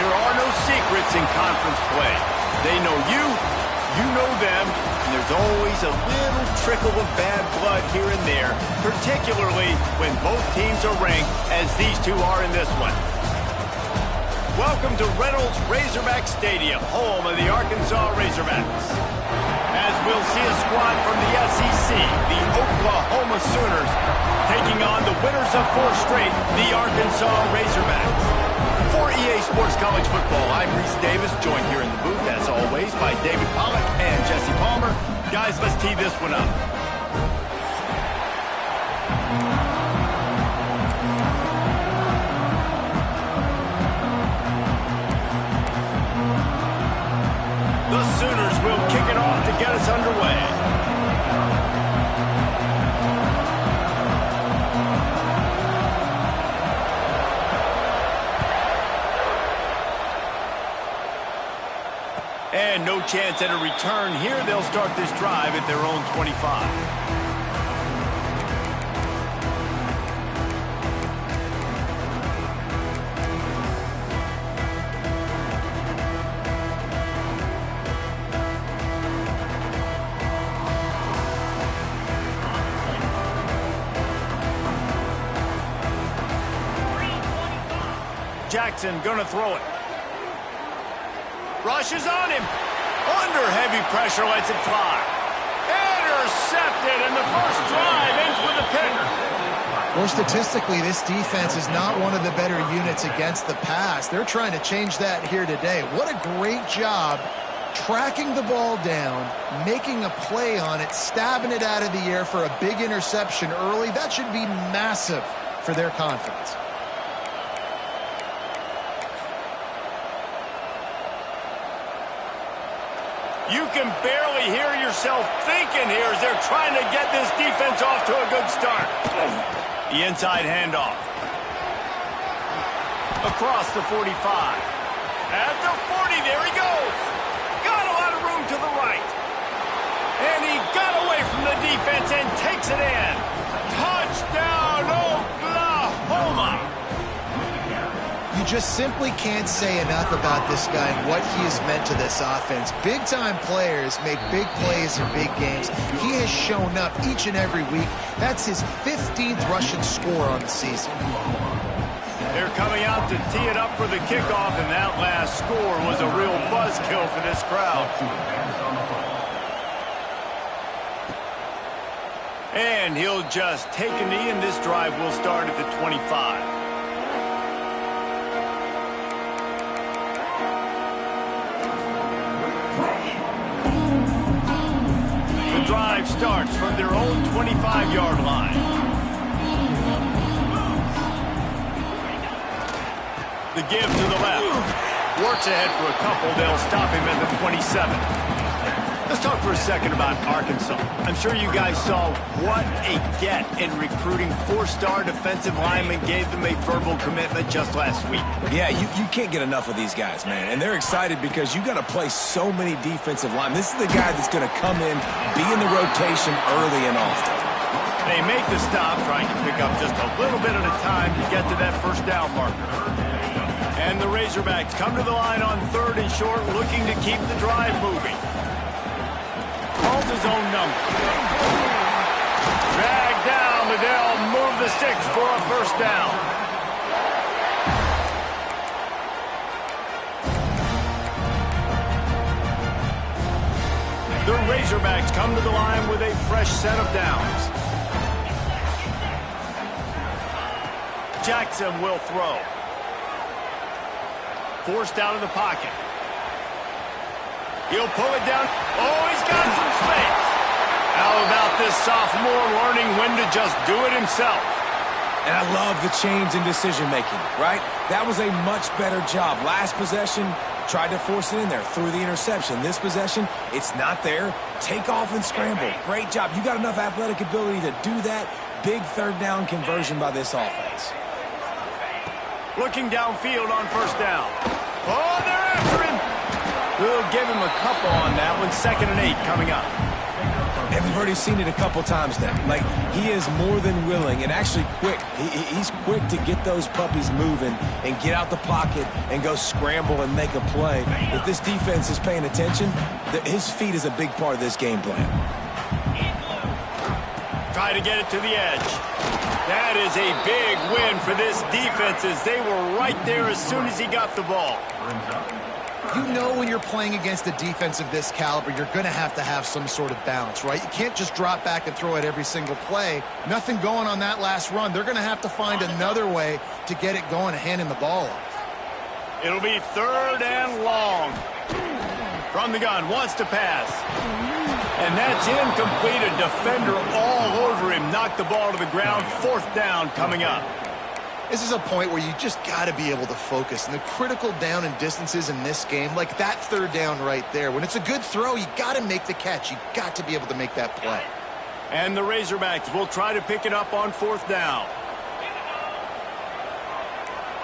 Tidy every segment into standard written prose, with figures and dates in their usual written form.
There are no secrets in conference play. They know you, you know them, and there's always a little trickle of bad blood here and there, particularly when both teams are ranked as these two are in this one. Welcome to Reynolds Razorback Stadium, home of the Arkansas Razorbacks. As we'll see a squad from the SEC, the Oklahoma Sooners, taking on the winners of 4 straight, the Arkansas Razorbacks. For EA Sports College Football, I'm Reese Davis, joined here in the booth, as always, by David Pollack and Jesse Palmer. Guys, let's tee this one up. The Sooners will kick it off to get us underway. And no chance at a return here. They'll start this drive at their own 25. Jackson gonna throw it. Rushes on him. Under heavy pressure, lets it fly. Intercepted, and the first drive ends with a pick. Well, statistically, this defense is not one of the better units against the pass. They're trying to change that here today. What a great job tracking the ball down, making a play on it, stabbing it out of the air for a big interception early. That should be massive for their confidence. You can barely hear yourself thinking here as they're trying to get this defense off to a good start. The inside handoff. Across the 45. At the 40, there he goes. Got a lot of room to the right. And he got away from the defense and takes it in. Touchdown, Oklahoma. You just simply can't say enough about this guy and what he has meant to this offense. Big-time players make big plays in big games. He has shown up each and every week. That's his 15th rushing score on the season. They're coming out to tee it up for the kickoff, and that last score was a real buzzkill for this crowd. And he'll just take a knee, and this drive will start at the 25. Drive starts from their own 25-yard line. The give to the left. Works ahead for a couple. They'll stop him at the 27. Let's talk for a second about Arkansas. I'm sure you guys saw what a get in recruiting 4-star defensive linemen gave them a verbal commitment just last week. Yeah, you can't get enough of these guys, man. And they're excited because you got to play so many defensive linemen. This is the guy that's going to come in, be in the rotation early and often. They make the stop, trying to pick up just a little bit at a time to get to that first down marker. And the Razorbacks come to the line on 3rd and short, looking to keep the drive moving. Calls his own number. Dragged down, but they'll move the sticks for a first down. The Razorbacks come to the line with a fresh set of downs. Jackson will throw. Forced out of the pocket. He'll pull it down. Oh, he's got some space. How about this sophomore learning when to just do it himself? And I love the change in decision-making, right? That was a much better job. Last possession, tried to force it in there, threw the interception. This possession, it's not there. Take off and scramble. Great job. You got enough athletic ability to do that. Big 3rd down conversion by this offense. Looking downfield on 1st down. Oh, they're after him. We'll give him a couple on that one. 2nd and 8 coming up. And And we've already seen it a couple times now. Like, he is more than willing and actually quick. He's quick to get those puppies moving and get out the pocket and go scramble and make a play. If this defense is paying attention, his feet is a big part of this game plan. Try to get it to the edge. That is a big win for this defense as they were right there as soon as he got the ball. You know when you're playing against a defense of this caliber, you're going to have some sort of balance, right? You can't just drop back and throw it every single play. Nothing going on that last run. They're going to have to find another way to get it going and handing the ball off. It'll be 3rd and long. From the gun, wants to pass. And that's incomplete. A defender all over him. Knocked the ball to the ground. 4th down coming up. This is a point where you just got to be able to focus. And the critical down and distances in this game, like that 3rd down right there, when it's a good throw, you got to make the catch. You got to be able to make that play. And the Razorbacks will try to pick it up on 4th down.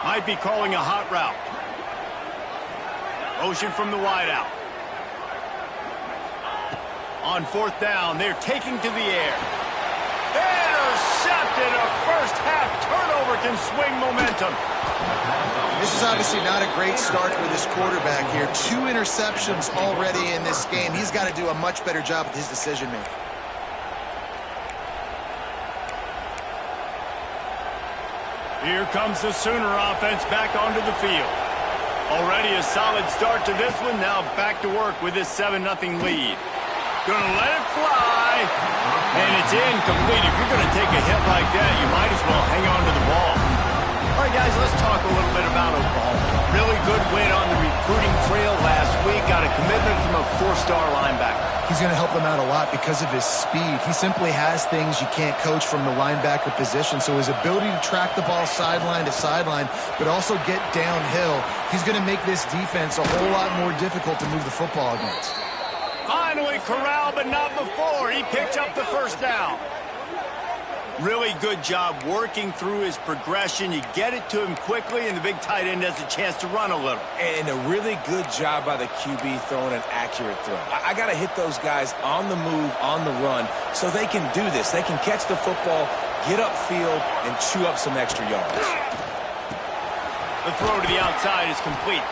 Might be calling a hot route. Motion from the wideout. On 4th down, they're taking to the air. Intercepted. A first half turnover can swing momentum. This is obviously not a great start for this quarterback here. 2 interceptions already in this game. He's got to do a much better job with his decision making. Here comes the Sooner offense back onto the field. Already a solid start to this one. Now back to work with this 7-0 lead. Gonna let it fly. And it's incomplete. If you're gonna take a hit like that, you might as well hang on to the ball. All right, guys, let's talk a little bit about Oklahoma. Really good win on the recruiting trail last week. Got a commitment from a 4-star linebacker. He's going to help them out a lot because of his speed. He simply has things you can't coach from the linebacker position. So his ability to track the ball sideline to sideline, but also get downhill, he's going to make this defense a whole lot more difficult to move the football against. Finally corralled, but not before. He picked up the 1st down. Really good job working through his progression. You get it to him quickly, and the big tight end has a chance to run a little. And a really good job by the QB throwing an accurate throw. I got to hit those guys on the move, on the run, so they can do this. They can catch the football, get upfield, and chew up some extra yards. The throw to the outside is complete.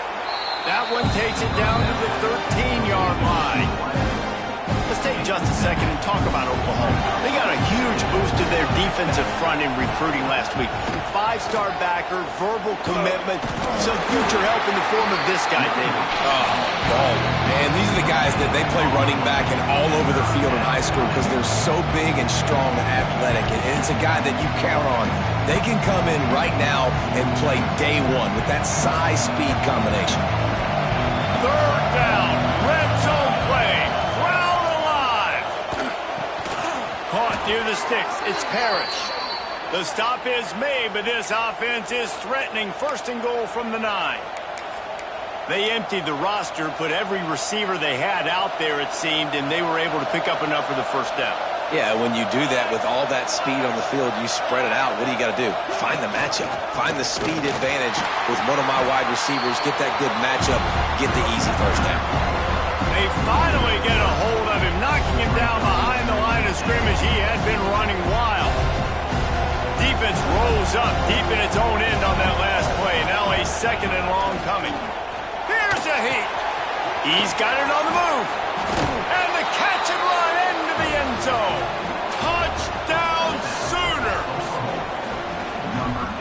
That one takes it down to the 13-yard line. Let's take just a second and talk about Oklahoma. They got a huge boost to their defensive front in recruiting last week. 5-star backer, verbal commitment, some future help in the form of this guy, David. Man, these are the guys that they play running back and all over the field in high school because they're so big and strong and athletic. And it's a guy that you count on. They can come in right now and play day one with that size-speed combination. 3rd down, red zone play. Caught near the sticks. It's Parrish. The stop is made, but this offense is threatening. 1st and goal from the 9. They emptied the roster, put every receiver they had out there, it seemed, and they were able to pick up enough for the 1st down. Yeah, when you do that with all that speed on the field, you spread it out. What do you got to do? Find the matchup. Find the speed advantage with one of my wide receivers. Get that good matchup. Get the easy 1st down. They finally get a hold of him, knocking him down behind the line of scrimmage. He had been running wild. Defense rose up deep in its own end on that last play. Now a 2nd and long coming. Here's a heat. He's got it on the move. And the catch and run into the end zone. Touchdown Sooners.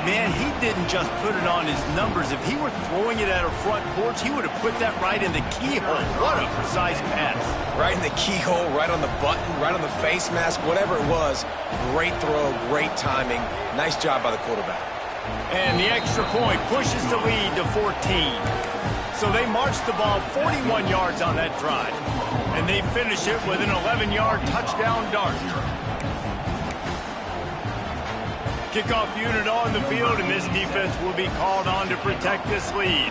Man, he didn't just put it on his numbers. If he were throwing it at a front porch, he would have put that right in the keyhole. What a precise pass. Right in the keyhole, right on the button, right on the face mask, whatever it was. Great throw, great timing. Nice job by the quarterback. And the extra point pushes the lead to 14. So they marched the ball 41 yards on that drive. And they finish it with an 11-yard touchdown dart. Kickoff unit on the field, and this defense will be called on to protect this lead.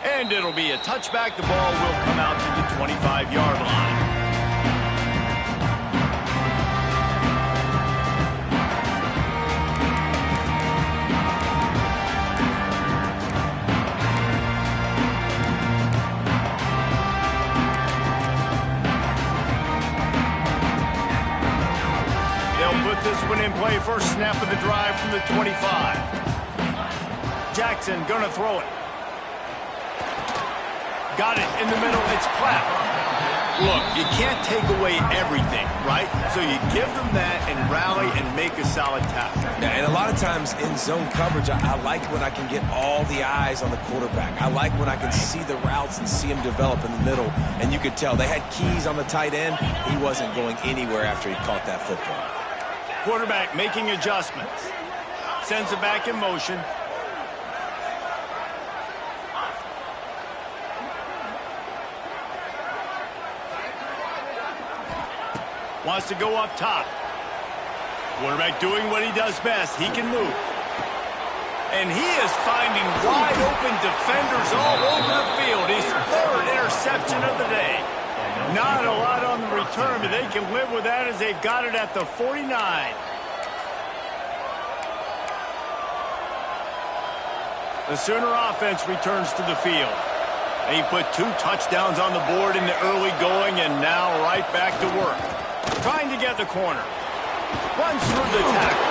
And it'll be a touchback. The ball will come out to the 25-yard line. play, first snap of the drive from the 25. Jackson gonna throw it. Got it in the middle. It's Platt. Look, you can't take away everything, right? So you give them that and rally and make a solid tackle. Yeah, and a lot of times in zone coverage, I like when I can get all the eyes on the quarterback. I like when I can see the routes and see him develop in the middle. And you could tell they had keys on the tight end. He wasn't going anywhere after he caught that football. Quarterback making adjustments. Sends it back in motion. Wants to go up top. Quarterback doing what he does best. He can move. And he is finding wide open defenders all over the field. His third interception of the day. Not a lot on the return, but they can live with that as they've got it at the 49. The Sooner offense returns to the field. They put 2 touchdowns on the board in the early going, and now right back to work. Trying to get the corner. Runs through the tackle.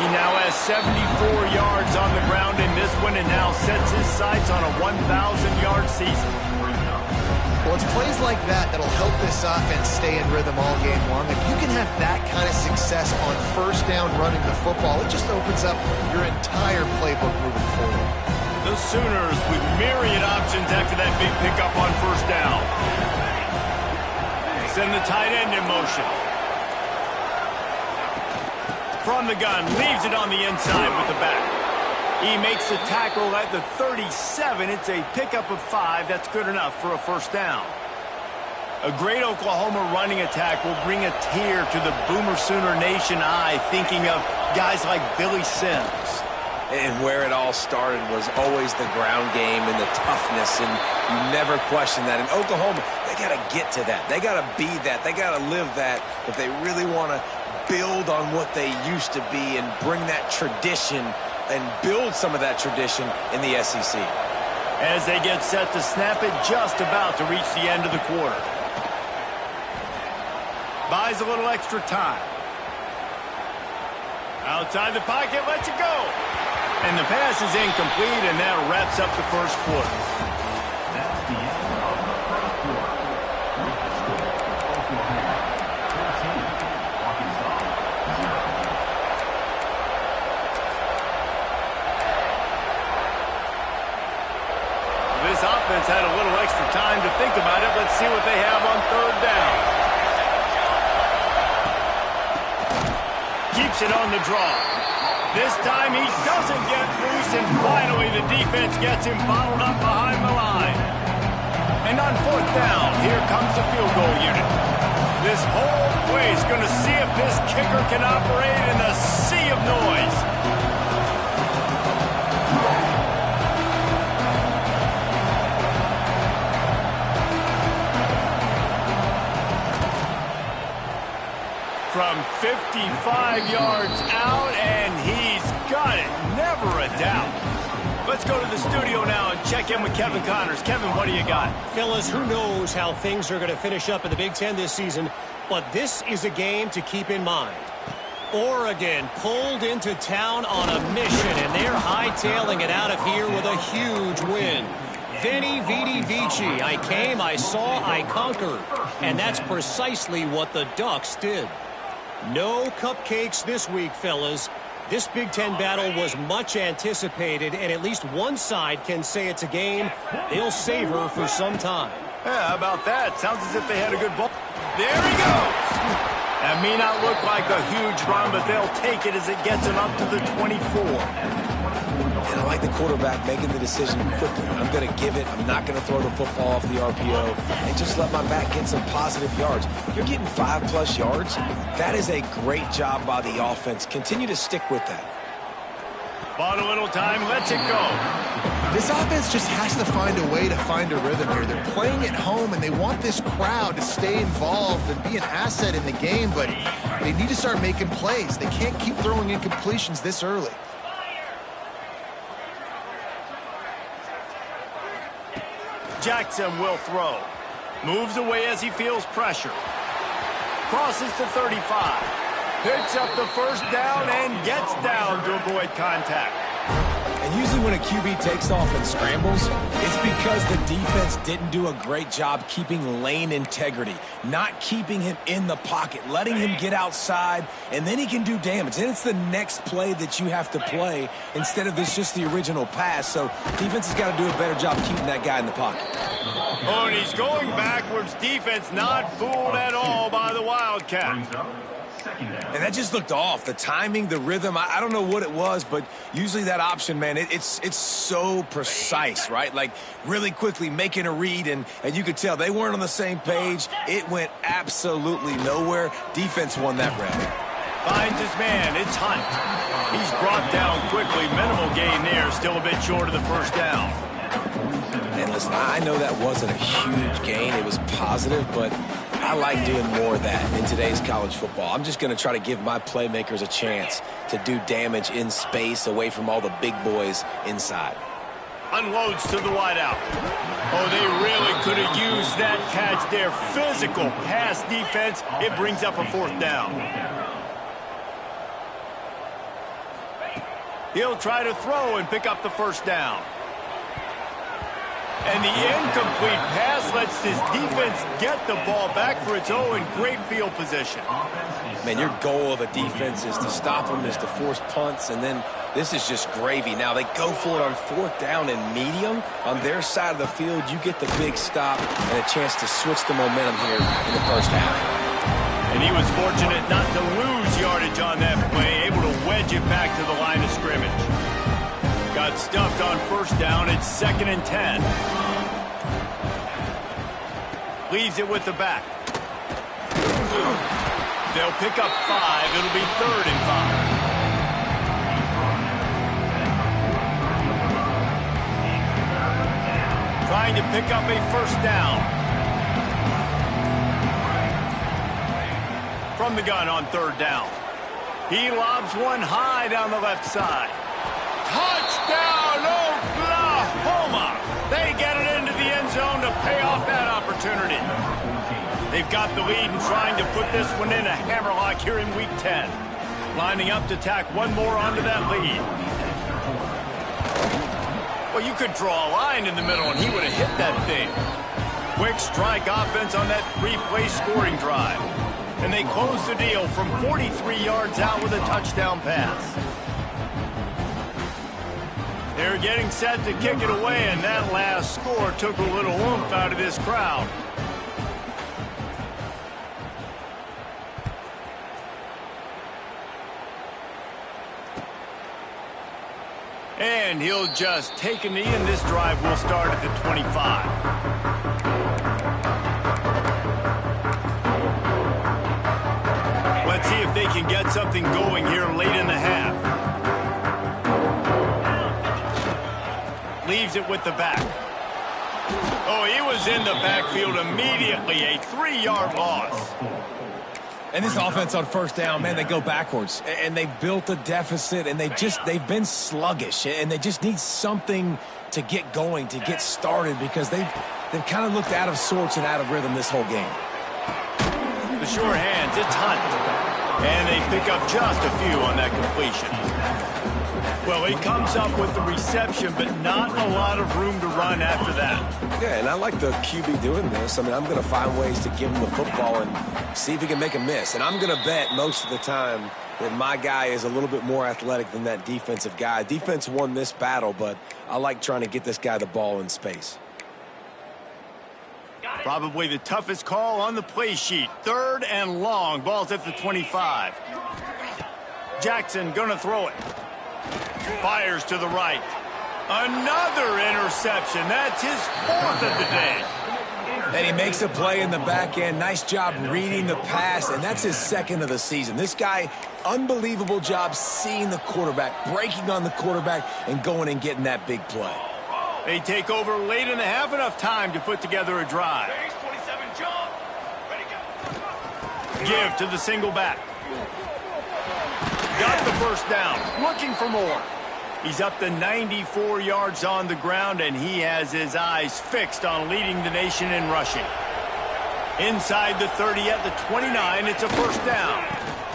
He now has 74 yards on the ground in this one and now sets his sights on a 1,000-yard season. Well, it's plays like that that'll help this offense stay in rhythm all game long. If you can have that kind of success on first down running the football, it just opens up your entire playbook moving forward. The Sooners with myriad options after that big pickup on first down. Send the tight end in motion. From the gun, leaves it on the inside with the back. He makes the tackle at the 37. It's a pickup of 5. That's good enough for a first down. A great Oklahoma running attack will bring a tear to the Boomer Sooner Nation eye, thinking of guys like Billy Sims. And where it all started was always the ground game and the toughness, and you never question that. In Oklahoma, they got to get to that. They got to be that. They got to live that if they really want to build on what they used to be and bring that tradition and build some of that tradition in the SEC. As they get set to snap it, just about to reach the end of the quarter. Buys a little extra time. Outside the pocket, lets it go. And the pass is incomplete, and that wraps up the first quarter. That's the end of the first quarter. Oklahoma 13, Arkansas 0. This offense had a little extra time to think about it. Let's see what they have on third down. Keeps it on the draw. This time he doesn't get loose, and finally the defense gets him bottled up behind the line. And on fourth down, here comes the field goal unit. This whole play is going to see if this kicker can operate in the sea of noise. From 55 yards out, and he's got it. Never a doubt. Let's go to the studio now and check in with Kevin Connors. Kevin, what do you got? Fellas, who knows how things are going to finish up in the Big Ten this season, but this is a game to keep in mind. Oregon pulled into town on a mission, and they're hightailing it out of here with a huge win. Veni, vidi, vici. I came, I saw, I conquered. And that's precisely what the Ducks did. No cupcakes this week, fellas. This Big Ten battle was much anticipated, and at least one side can say it's a game they'll savor for some time. Yeah, how about that? Sounds as if they had a good ball. There he goes. That may not look like a huge run, but they'll take it as it gets them up to the 24. And I like the quarterback making the decision quickly. I'm going to give it. I'm not going to throw the football off the RPO and just let my back get some positive yards. You're getting 5+ yards. That is a great job by the offense. Continue to stick with that. Bought a little time, lets it go. This offense just has to find a way to find a rhythm here. They're playing at home, and they want this crowd to stay involved and be an asset in the game, but they need to start making plays. They can't keep throwing incompletions this early. Jackson will throw. Moves away as he feels pressure. Crosses to 35. Picks up the first down and gets down to avoid contact. And usually when a QB takes off and scrambles, it's because the defense didn't do a great job keeping lane integrity, not keeping him in the pocket, letting him get outside, and then he can do damage. Then it's the next play that you have to play instead of this just the original pass. So defense has got to do a better job keeping that guy in the pocket. Oh, and he's going backwards. Defense not fooled at all by the Wildcat. And that just looked off. The timing, the rhythm, I don't know what it was, but usually that option, man, it's so precise, right? Like really quickly making a read, and you could tell they weren't on the same page. It went absolutely nowhere. Defense won that round. Finds his man. It's Hunt. He's brought down quickly. Minimal gain there. Still a bit short of the first down. And listen, I know that wasn't a huge gain. It was positive, but I like doing more of that in today's college football. I'm just going to try to give my playmakers a chance to do damage in space away from all the big boys inside. Unloads to the wideout. Oh, they really could have used that catch there. Physical pass defense. It brings up a fourth down. He'll try to throw and pick up the first down. And the incomplete pass lets this defense get the ball back for its own. Great field position. Man, your goal of a defense is to stop them, is to force punts, and then this is just gravy. Now they go for it on fourth down and medium. On their side of the field, you get the big stop and a chance to switch the momentum here in the first half. And he was fortunate not to lose yardage on that play, able to wedge it back to the line of scrimmage. Got stuffed on first down. It's 2nd and 10. Leaves it with the back. They'll pick up 5. It'll be 3rd and 5. Trying to pick up a first down. From the gun on 3rd down. He lobs one high down the left side. Touchdown, Oklahoma! They get it into the end zone to pay off that opportunity. They've got the lead and trying to put this one in a hammerlock here in Week 10. Lining up to tack one more onto that lead. Well, you could draw a line in the middle and he would have hit that thing. Quick strike offense on that 3-play scoring drive. And they close the deal from 43 yards out with a touchdown pass. They're getting set to kick it away, and that last score took a little oomph out of this crowd. And he'll just take a knee, and this drive will start at the 25. Let's see if they can get something going here late in the half. Leaves it with the back. Oh, he was in the backfield immediately. A 3-yard loss. And this offense on first down, man, they go backwards. And they've built a deficit, and they've been sluggish. And they just need something to get going, to get started, because they've kind of looked out of sorts and out of rhythm this whole game. The sure hands, it's Hunt. And they pick up just a few on that completion. Well, he comes up with the reception, but not a lot of room to run after that. Yeah, and I like the QB doing this. I mean, I'm going to find ways to give him the football and see if he can make a miss. And I'm going to bet most of the time that my guy is a little bit more athletic than that defensive guy. Defense won this battle, but I like trying to get this guy the ball in space. Probably the toughest call on the play sheet. 3rd and long. Ball's at the 25. Jackson gonna throw it. Fires to the right. Another interception. That's his 4th of the day. And he makes a play in the back end. Nice job reading the pass, and that's his 2nd of the season. This guy, unbelievable job seeing the quarterback, breaking on the quarterback, and going and getting that big play. They take over late in the half, enough time to put together a drive. Give to the single back. Got the first down. Looking for more. He's up to 94 yards on the ground, and he has his eyes fixed on leading the nation in rushing. Inside the 30 at the 29, it's a first down.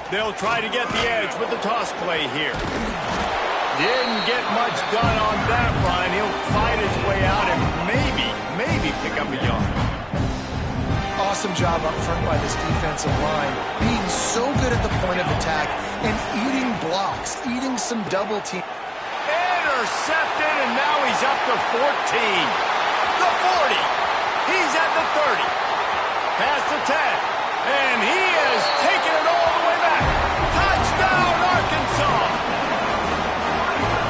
They'll try to get the edge with the toss play here. Didn't get much done on that run. He'll fight his way out and maybe pick up a yard. Awesome job up front by this defensive line. Being so good at the point of attack and eating blocks, eating some double team. Intercepted, and now he's up to 14. The 40. He's at the 30. Past the 10. And he has taken it all the way back. Touchdown, Arkansas.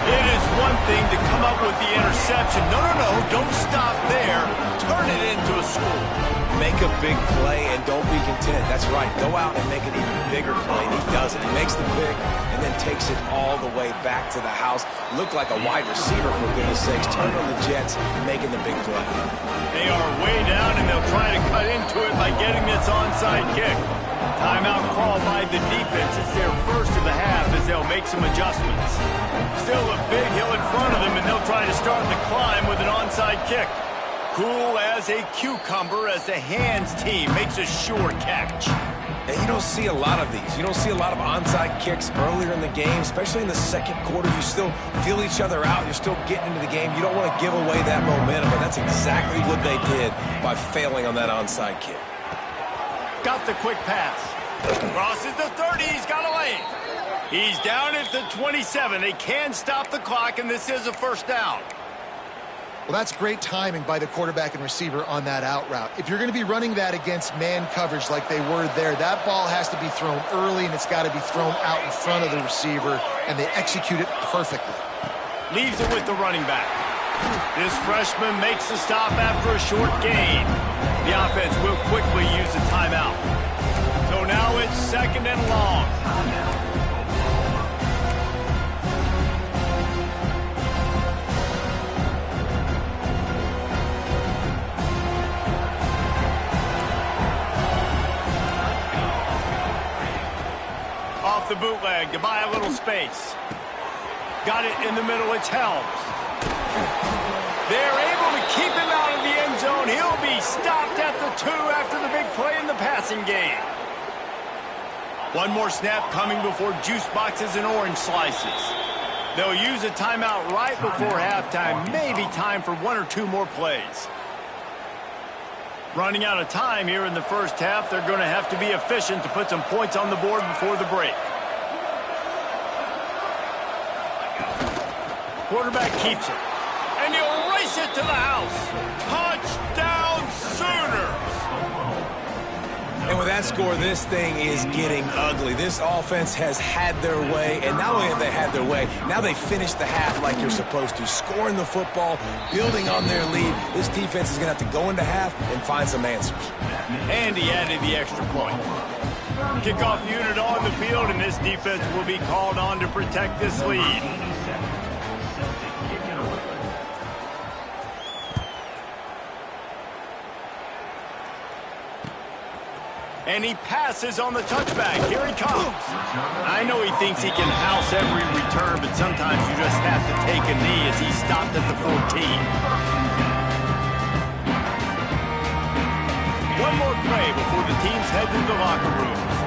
It is one thing to come up with the interception. No, don't stop there. Turn it into a score. Make a big play and don't be content. That's right. Go out and make an even bigger play. And he does it. He makes the pick and then takes it all the way back to the house. Looked like a wide receiver, for goodness sakes. Turned on the Jets, making the big play. They are way down, and they'll try to cut into it by getting this onside kick. Timeout called by the defense. It's their first of the half as they'll make some adjustments. Still a big hill in front of them, and they'll try to start the climb with an onside kick. Cool as a cucumber as the hands team makes a sure catch. And you don't see a lot of these. You don't see a lot of onside kicks earlier in the game, especially in the second quarter. You still feel each other out. You're still getting into the game. You don't want to give away that momentum, and that's exactly what they did by failing on that onside kick. Got the quick pass. Crosses the 30. He's got a lane. He's down at the 27. They can stop the clock, and this is a first down. Well, that's great timing by the quarterback and receiver on that out route. If you're going to be running that against man coverage like they were there, that ball has to be thrown early, and it's got to be thrown out in front of the receiver, and they execute it perfectly. Leaves it with the running back. This freshman makes the stop after a short gain. The offense will quickly use the timeout. So now it's second and long. Off the bootleg to buy a little space. Got it in the middle. It's Helms. They're able to keep him out of the end zone. He'll be stopped at the 2 after the big play in the passing game. One more snap coming before juice boxes and orange slices. They'll use a timeout right before halftime. Maybe time for 1 or 2 more plays. Running out of time here in the first half. They're going to have to be efficient to put some points on the board before the break. Quarterback keeps it. And he'll race it to the house. Touchdown Sooners! And with that score, this thing is getting ugly. This offense has had their way, and not only have they had their way, now they finish the half like you're supposed to, scoring the football, building on their lead. This defense is going to have to go into half and find some answers. And he added the extra point. Kickoff unit on the field, and this defense will be called on to protect this lead. And he passes on the touchback. Here he comes. I know he thinks he can house every return, but sometimes you just have to take a knee as he stopped at the 14. One more play before the teams head to the locker rooms.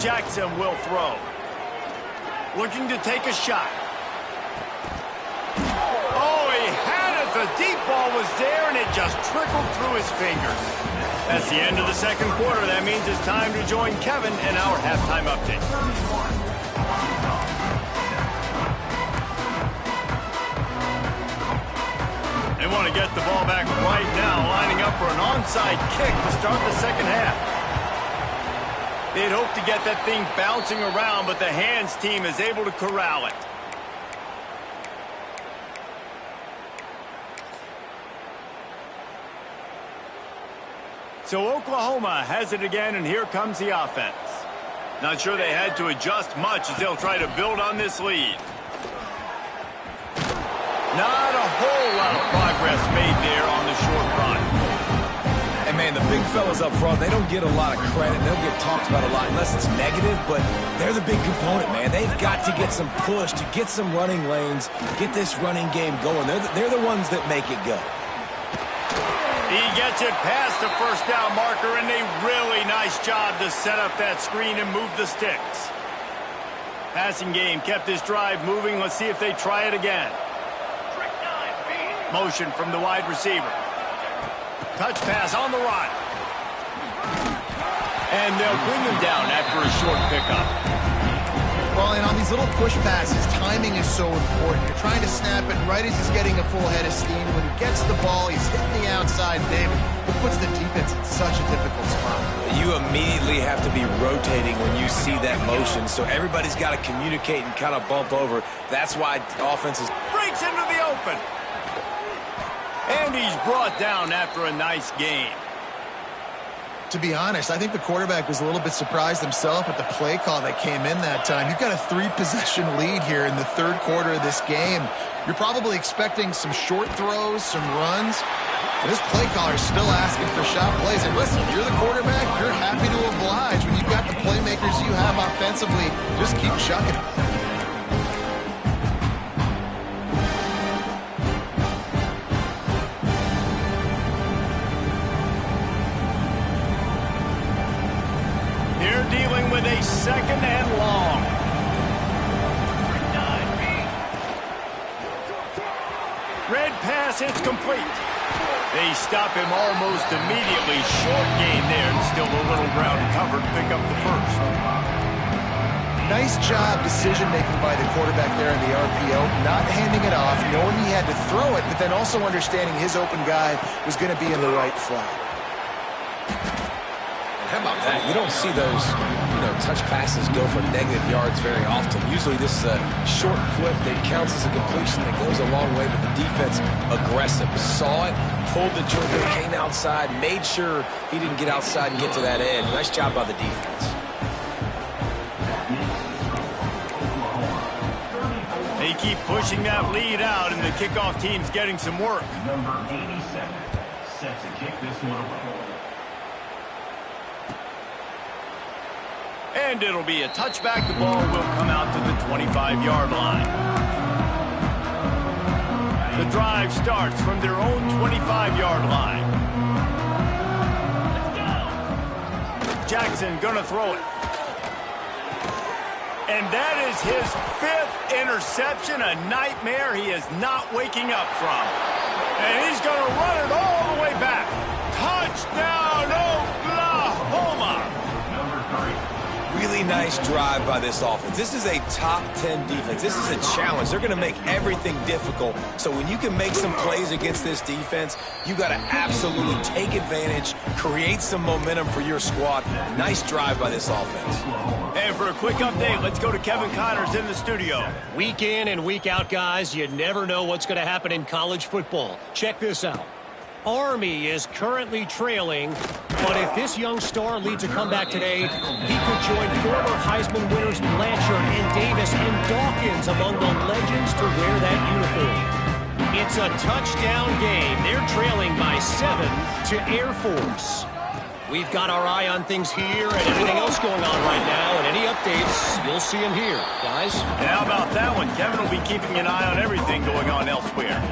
Jackson will throw. Looking to take a shot. Oh, he had it. The deep ball was there, and it just trickled through his fingers. That's the end of the second quarter. That means it's time to join Kevin in our halftime update. They want to get the ball back right now, lining up for an onside kick to start the second half. They'd hope to get that thing bouncing around, but the hands team is able to corral it. So Oklahoma has it again, and here comes the offense. Not sure they had to adjust much as they'll try to build on this lead. Not a whole lot of progress made there on the short run. And, man, the big fellas up front, they don't get a lot of credit. They don't get talked about a lot unless it's negative, but they're the big component, man. They've got to get some push, to get some running lanes, get this running game going. They're the ones that make it go. He gets it past the first down marker, and a really nice job to set up that screen and move the sticks. Passing game kept this drive moving. Let's see if they try it again. Motion from the wide receiver. Touch pass on the run. And they'll bring him down after a short pickup. Well, and on these little push passes, timing is so important. You're trying to snap it right as he's getting a full head of steam. When he gets the ball, he's hitting the outside, David. It puts the defense in such a difficult spot. You immediately have to be rotating when you see that motion, so everybody's got to communicate and kind of bump over. That's why offenses Breaks into the open. And he's brought down after a nice game. To be honest, I think the quarterback was a little bit surprised himself at the play call that came in that time. You've got a 3-possession lead here in the third quarter of this game. You're probably expecting some short throws, some runs. And this play caller is still asking for shot plays. And listen, if you're the quarterback, you're happy to oblige. When you've got the playmakers you have offensively, just keep chucking it. Dealing with a second and long. Red pass, it's complete. They stop him almost immediately. Short gain there, and still a little ground to cover to pick up the first. Nice job decision-making by the quarterback there in the RPO, not handing it off, knowing he had to throw it, but then also understanding his open guy was going to be in the right flat. How about that? You don't see those, touch passes go for negative yards very often. Usually this is a short flip that counts as a completion that goes a long way, but the defense aggressive. Saw it, pulled the trigger, came outside, made sure he didn't get outside and get to that edge. Nice job by the defense. They keep pushing that lead out, and the kickoff team's getting some work. Number 87 set to kick this one away. And it'll be a touchback. The ball will come out to the 25-yard line. The drive starts from their own 25-yard line. Let's go. Jackson gonna throw it. And that is his 5th interception, a nightmare he is not waking up from. And he's gonna run it all the way back. Touchdown, Oklahoma! Number 3. Really nice drive by this offense. This is a top 10 defense. This is a challenge. They're going to make everything difficult. So when you can make some plays against this defense, you got to absolutely take advantage, create some momentum for your squad. Nice drive by this offense. And for a quick update, let's go to Kevin Connors in the studio. Week in and week out, guys, you never know what's going to happen in college football. Check this out. Army is currently trailing, but if this young star leads a comeback today, he could join former Heisman winners Blanchard and Davis and Dawkins among the legends to wear that uniform. It's a touchdown game. They're trailing by 7 to Air Force. We've got our eye on things here and everything else going on right now, and any updates, you'll see them here, guys. And how about that one? Kevin will be keeping an eye on everything going on elsewhere.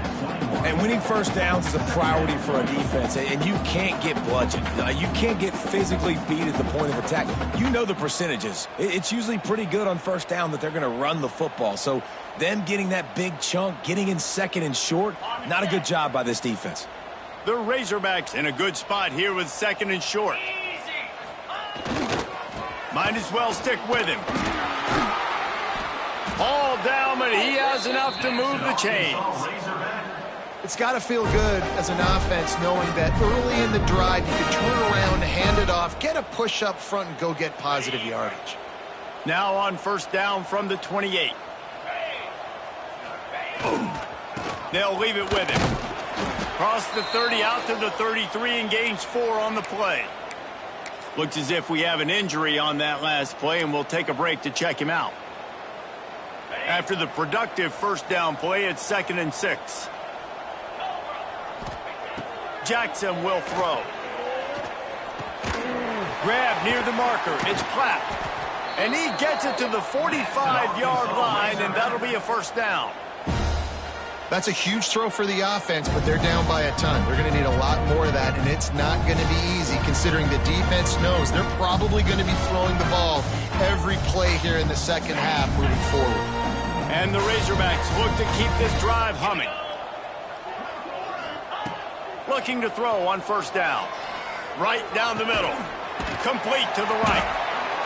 And winning first downs is a priority for a defense, and you can't get bludgeoned. You can't get physically beat at the point of attack. You know the percentages. It's usually pretty good on first down that they're going to run the football. So them getting that big chunk, getting in second and short, not a good job by this defense. The Razorbacks in a good spot here with second and short. Might as well stick with him. Ball down, but he has enough to move the chains. It's got to feel good as an offense knowing that early in the drive you can turn around, hand it off, get a push up front, and go get positive yardage. Now on first down from the 28. They'll leave it with him. Cross the 30 out to the 33 and gains 4 on the play. Looks as if we have an injury on that last play, and we'll take a break to check him out. After the productive first down play, it's 2nd and 6. Jackson will throw. Grab near the marker. It's Platt. And he gets it to the 45-yard line, and that'll be a first down. That's a huge throw for the offense, but they're down by a ton. They're going to need a lot more of that, and it's not going to be easy considering the defense knows they're probably going to be throwing the ball every play here in the second half moving forward. And the Razorbacks look to keep this drive humming. Looking to throw on first down. Right down the middle. Complete to the right.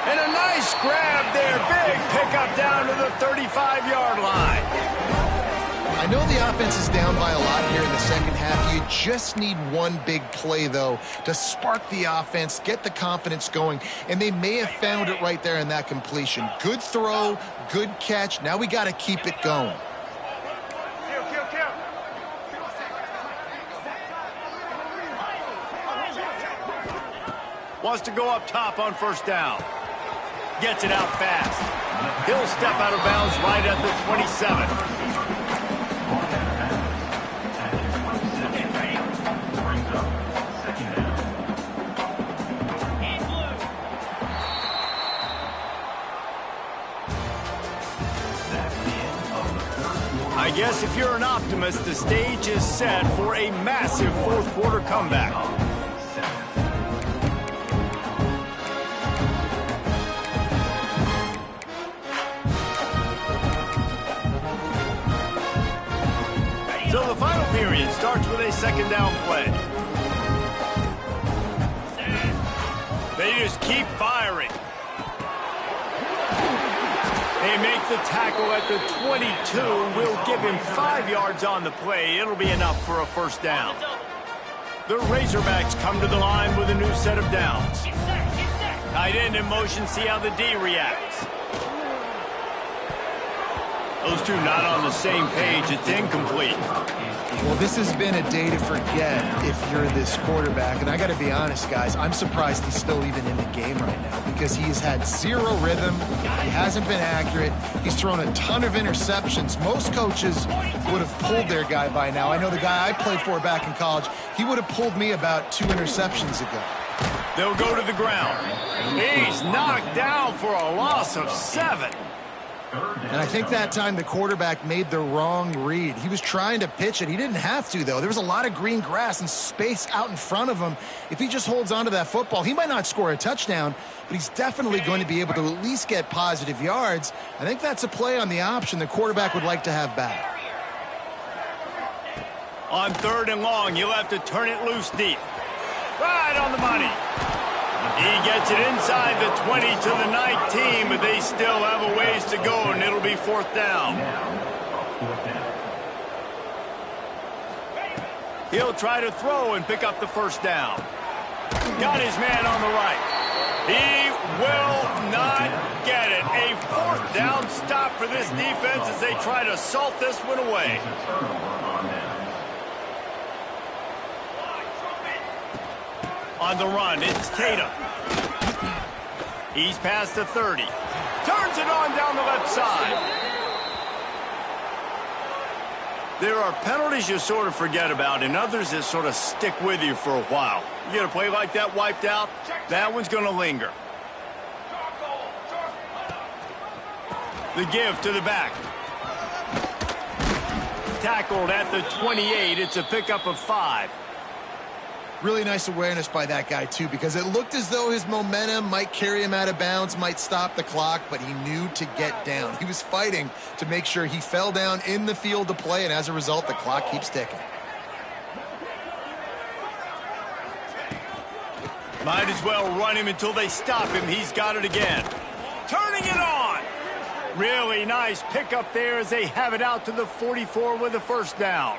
And a nice grab there. Big pickup down to the 35-yard line. I know the offense is down by a lot here in the second half. You just need one big play, though, to spark the offense, get the confidence going, and they may have found it right there in that completion. Good throw, good catch. Now we got to keep it going. Wants to go up top on first down. Gets it out fast. He'll step out of bounds right at the 27. I guess if you're an optimist, the stage is set for a massive fourth-quarter comeback. So the final period starts with a second down play. They just keep firing. They make the tackle at the 22. Will give him 5 yards on the play. It'll be enough for a first down. The Razorbacks come to the line with a new set of downs. Tight end in motion, see how the D reacts. Those two not on the same page. It's incomplete. Well, this has been a day to forget if you're this quarterback. And I got to be honest, guys, I'm surprised he's still even in the game right now because he has had zero rhythm. He hasn't been accurate. He's thrown a ton of interceptions. Most coaches would have pulled their guy by now. I know the guy I played for back in college, he would have pulled me about 2 interceptions ago. They'll go to the ground. He's knocked down for a loss of 7. And I think that time the quarterback made the wrong read. He was trying to pitch it. He didn't have to, though. There was a lot of green grass and space out in front of him. If he just holds on to that football, he might not score a touchdown, but he's definitely going to be able to at least get positive yards. I think that's a play on the option the quarterback would like to have back. On 3rd and long, you'll have to turn it loose deep. Right on the money. He gets it inside the 20 to the 19, but they still have a ways to go, and it'll be 4th down. He'll try to throw and pick up the first down. Got his man on the right. He will not get it. A 4th down stop for this defense as they try to salt this one away. On the run, it's Tatum. He's past the 30. Turns it on down the left side. There are penalties you sort of forget about and others that sort of stick with you for a while. You get a play like that wiped out, that one's going to linger. The give to the back. Tackled at the 28. It's a pickup of 5. Really nice awareness by that guy, too, because it looked as though his momentum might carry him out of bounds, might stop the clock, but he knew to get down. He was fighting to make sure he fell down in the field to play, and as a result, the clock keeps ticking. Might as well run him until they stop him. He's got it again. Turning it on. Really nice pickup there as they have it out to the 44 with a first down.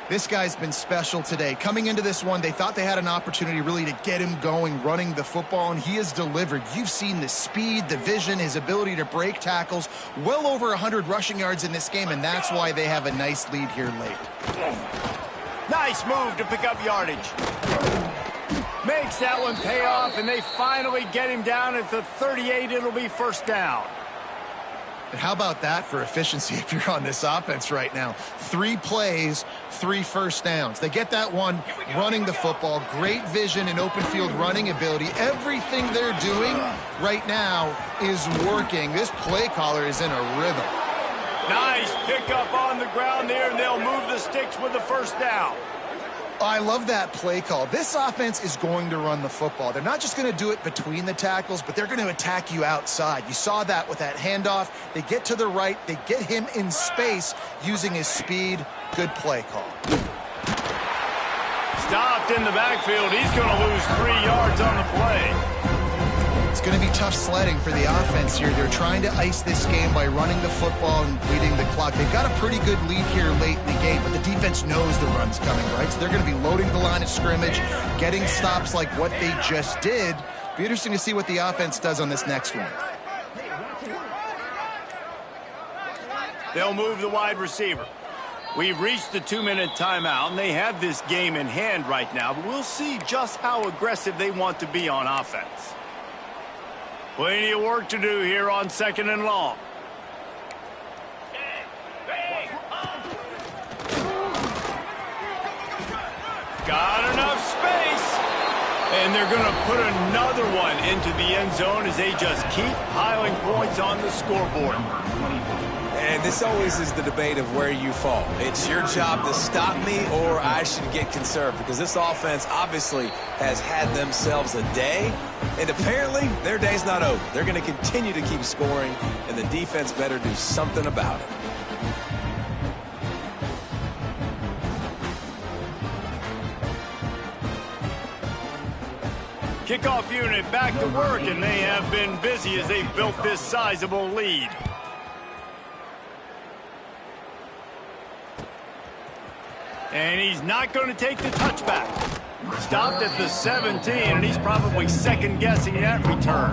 This guy's been special today. Coming into this one, they thought they had an opportunity really to get him going, running the football, and he has delivered. You've seen the speed, the vision, his ability to break tackles. Well over 100 rushing yards in this game, and that's why they have a nice lead here late. Nice move to pick up yardage. Makes that one pay off, and they finally get him down at the 38. It'll be first down. And how about that for efficiency if you're on this offense right now? 3 plays, 3 first downs. They get that one running the football. Great vision and open field running ability. Everything they're doing right now is working. This play caller is in a rhythm. Nice pickup on the ground there, and they'll move the sticks with the first down. I love that play call. This offense is going to run the football. They're not just going to do it between the tackles, but they're going to attack you outside. You saw that with that handoff. They get to the right. They get him in space using his speed. Good play call. Stopped in the backfield. He's going to lose 3 yards on the play. It's going to be tough sledding for the offense here. They're trying to ice this game by running the football and bleeding the clock. They've got a pretty good lead here late in the game, but the defense knows the run's coming, right? So they're going to be loading the line of scrimmage, getting stops like what they just did. Be interesting to see what the offense does on this next one. They'll move the wide receiver. We've reached the 2-minute timeout, and they have this game in hand right now, but we'll see just how aggressive they want to be on offense. Plenty of work to do here on 2nd and long. Got enough space. And they're going to put another one into the end zone as they just keep piling points on the scoreboard. And this always is the debate of where you fall. It's your job to stop me, or I should get conserved, because this offense obviously has had themselves a day, and apparently their day's not over. They're going to continue to keep scoring, and the defense better do something about it. Kickoff unit back to work, and they have been busy as they've built this sizable lead. And he's not going to take the touchback. Stopped at the 17, and he's probably second-guessing that return.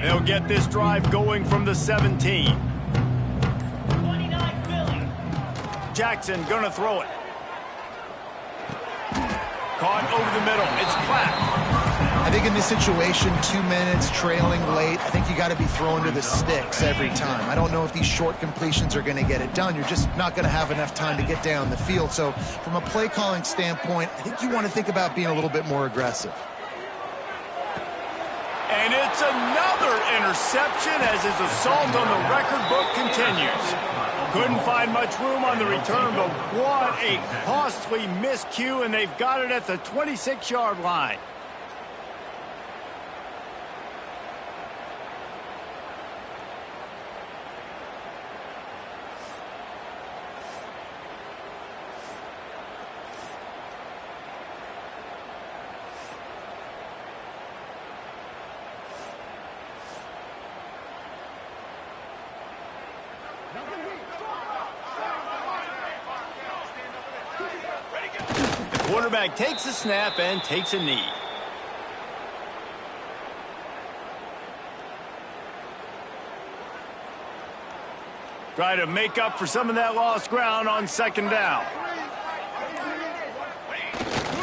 They'll get this drive going from the 17. Jackson going to throw it. Caught over the middle. It's Platt. I think in this situation, 2 minutes, trailing late, I think you got to be throwing to the sticks every time. I don't know if these short completions are going to get it done. You're just not going to have enough time to get down the field. So from a play calling standpoint, I think you want to think about being a little bit more aggressive. And it's another interception as his assault on the record book continues. Couldn't find much room on the return, but what a costly miscue, and they've got it at the 26-yard line. Quarterback takes a snap and takes a knee. Try to make up for some of that lost ground on 2nd down.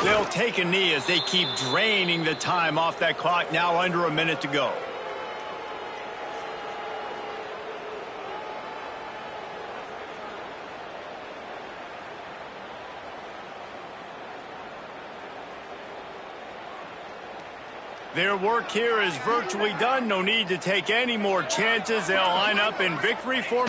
They'll take a knee as they keep draining the time off that clock, now under a minute to go. Their work here is virtually done. No need to take any more chances. They'll line up in victory formation.